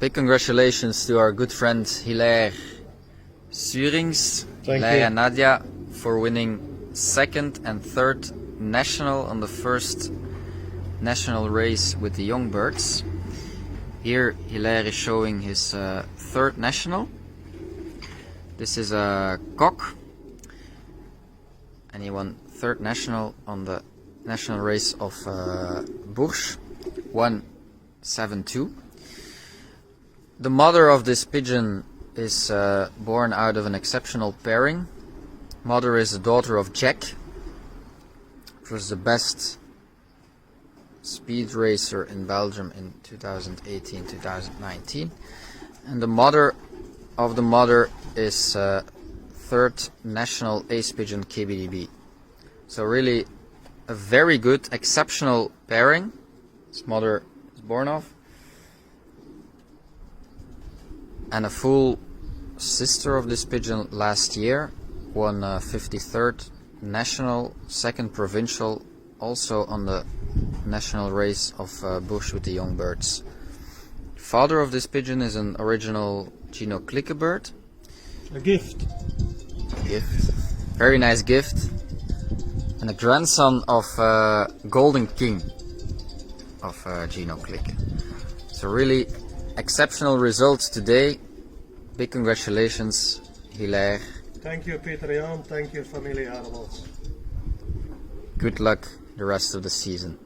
big congratulations to our good friend Hilaire Surinx, Hilaire and Nadia, for winning second and third national on the first national race with the young birds. Here Hilaire is showing his third national. This is a cock, and he won third national on the national race of Bourges, 172. The mother of this pigeon is born out of an exceptional pairing. Mother is the daughter of Jack, which was the best speed racer in Belgium in 2018-2019, and the mother of the mother is third national ace pigeon KBDB. So really a very good, exceptional pairing his mother is born of, and a full sister of this pigeon last year won 53rd national, second provincial, also on the national race of Bourges with the young birds. Father of this pigeon is an original Gino Clique bird. A gift. Very nice gift. And a grandson of Golden King of Gino Clique. So really exceptional results today. Big congratulations, Hilaire. Thank you, Peter Jan. Thank you, Familie Animals. Good luck the rest of the season.